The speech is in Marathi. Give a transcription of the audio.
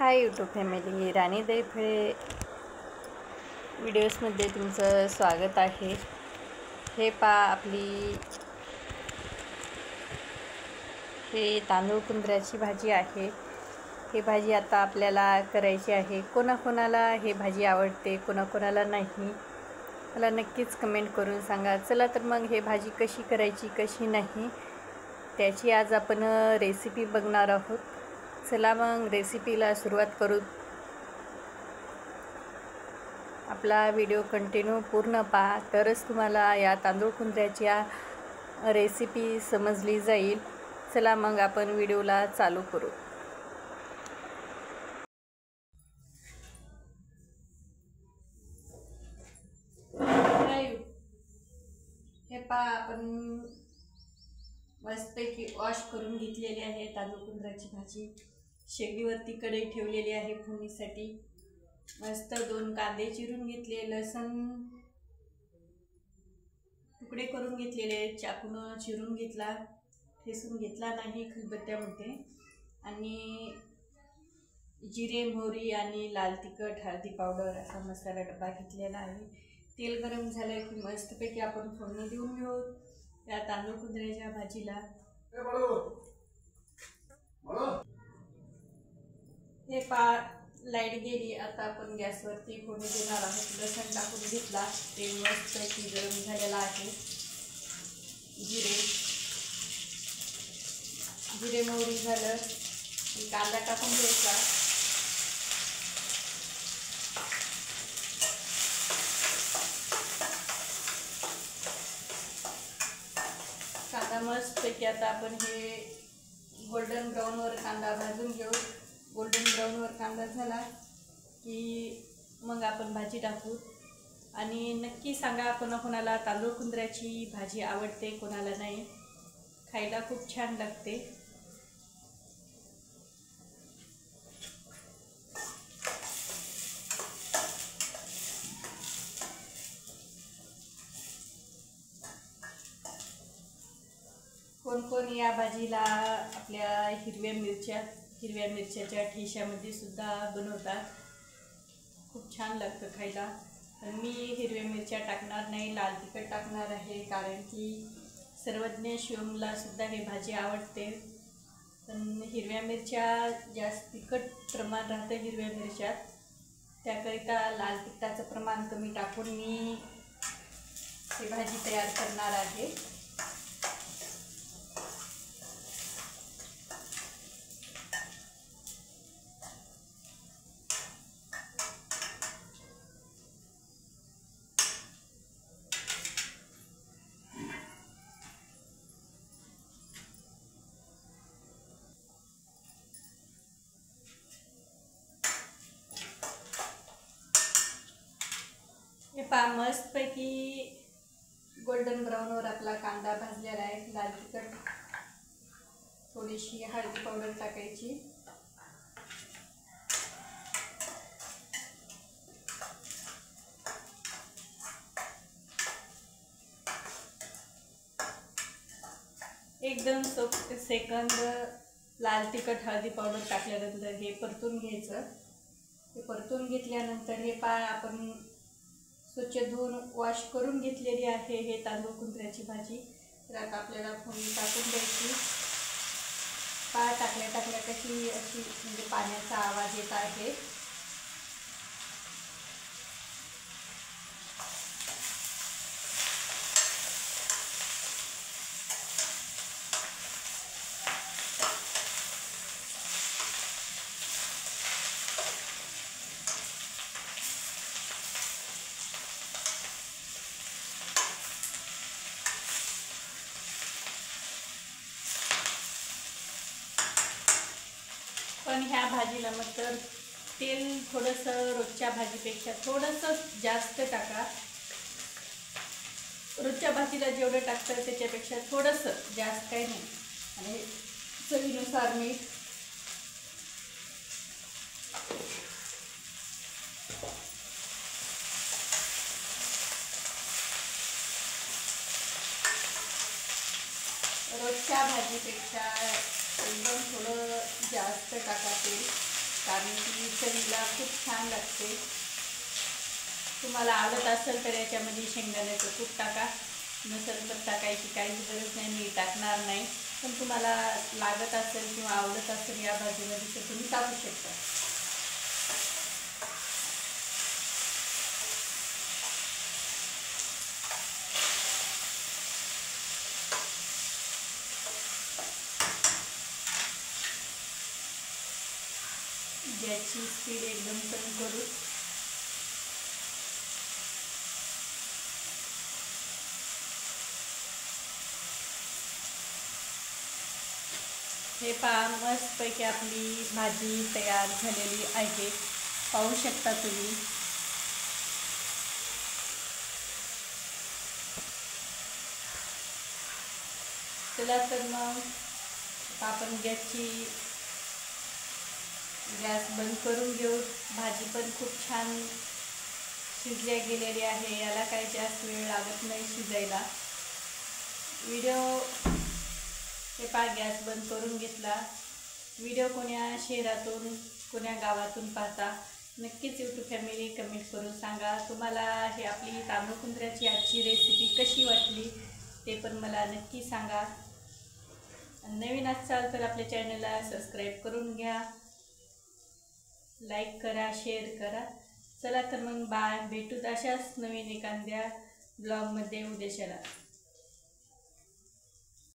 हाय यूट्यूब फॅमिली, राणी दैफळे व्हिडिओजमध्ये तुमचं स्वागत आहे। हे आपली हे तांदूळ कुंद्र्याची भाजी आहे। ही भाजी आता आपल्याला करायची आहे। कोणाकोणाला हे भाजी आवडते, कोणाकोणाला नाही, मला नक्कीच कमेंट करून सांगा। चला तर मग हे भाजी कशी करायची, कशी नाही, त्याची आज आपण रेसिपी बघणार आहोत। चला मग रेसिपीला सुरुवात करू। आपला व्हिडिओ कंटिन्यू पूर्ण पहा, तरच तुम्हाला या तांदूळ कुंद्र्याच्या रेसिपी समजली जाईल। चला मग आपण व्हिडिओला चालू करू। हे आपण मस्तपैकी वॉश करून घेतलेली आहे तांदूळ कुंद्र्याची भाजी। शेगडीवरती कढई ठेवलेली आहे फोडणीसाठी। मस्त 2 कांदे चिरून घेतले, लसूण तुकडे करून घेतलेले, चाकून चिरून घेतला, ठेसून घेतला नाही खलबत्त्यामध्ये। आणि जिरे, मोहरी आणि लाल तिखट, हळदी पावडर असा मसाला डब्बा घेतलेला आहे। तेल गरम झालं की मस्तपैकी आपण फोडणी देऊन घेऊ या तांदूळ कुंद्र्याच्या भाजीला। हे लाईट गेली, आता आपण गॅसवरती फोडणी देणार आहोत। लसूण टाकून घेतला, तेल मस्तपैकी गरम झालेला आहे। जिरे मोहरी झालं की कांदा टाकून घ्यायचा। कांदा मस्तपैकी आता आपण हे गोल्डन ब्राऊनवर कांदा भाजून घेऊ। गोल्डन ब्राऊनवर कांदा झाला की मग आपण भाजी टाकू। आणि नक्की सांगा कोणाकोणाला तांदूळ कुंद्र्याची भाजी आवडते, कोणाला नाही। खायला खूप छान लागते। कोण कोण या भाजीला आपल्या हिरव्या मिरच्याच्या ठेशामध्ये सुद्धा बनवतात। खूप छान लागतं खायला। पण मी हिरव्या मिरच्या टाकणार नाही, लाल तिखट टाकणार आहे, कारण की सर्वज्ञ शिवमला सुद्धा ही भाजी आवडते। पण हिरव्या मिरच्या जास्त तिखट प्रमाण राहतं हिरव्या मिरच्यात, त्याकरिता लाल तिखटाचं प्रमाण कमी टाकून मी ही भाजी तयार करणार आहे। हे मस्तपैकी गोल्डन ब्राऊनवर आपला कांदा भाजलेला आहे। लाल तिखट, थोडीशी हळदी पावडर टाकायची। एकदम सेकंद लाल तिखट, हळदी पावडर टाकल्यानंतर हे परतून घ्यायचं। हे परतून घेतल्यानंतर हे आपण स्वच्छ धुवून वॉश करून घेतलेली आहे हे तांदूळ कुंद्र्याची भाजी। तर आता आपल्याला फोडणी टाकून द्यायची। टाकल्या कशी अशी म्हणजे पाण्याचा आवाज येत आहे। पण ह्या भाजीला तर तेल थोडंसं रोजच्या भाजीपेक्षा थोडंसं जास्त टाका। रोजच्या भाजीला जेवढं टाकतं त्याच्यापेक्षा थोडंसं जास्त, काही नाही। आणि चवीनुसार मीठ। रोजच्या भाजीपेक्षा एकदम थोडं जास्त टाका तेल। कारण की चवीला खूप छान लागते. तुम्हाला आवडत असेल तर याच्यामध्ये शेंगदाण्याचं कूट टाका, नसेल तर टाकायची काहीच गरज नाही, मी टाकणार नाही. पण तुम्हाला लागत असेल किंवा आवडत असेल या भाजीमध्ये तर तुम्ही टाकू शकता. गॅसची स्पीड एकदम कमी करू. हे पहा, मस्तपैकी आपली भाजी तयार झालेली आहे, पाहू शकता तुम्ही. चला तर मग आपण गॅस बंद करून घेऊ. भाजी पण खूप छान शिजल्या गेलेली आहे, याला काही जास्त वेळ लागत नाही शिजायला. हे पहा, गॅस बंद करून घेतला. व्हिडिओ कोण्या शहरातून कोण्या गावातून पाहता नक्कीच यूट्यूब फॅमिली कमेंट करून सांगा. तुम्हाला हे आपली तांदूळ कुंदऱ्याची आजची रेसिपी कशी वाटली ते पण मला नक्की सांगा. नवीन असाल तर आपल्या चॅनलला सबस्क्राईब करून घ्या, लाईक करा, शेअर करा. चला तर मग बाय, भेटूत अशाच नवीन एखाद्या ब्लॉगमध्ये उद्याच्याला.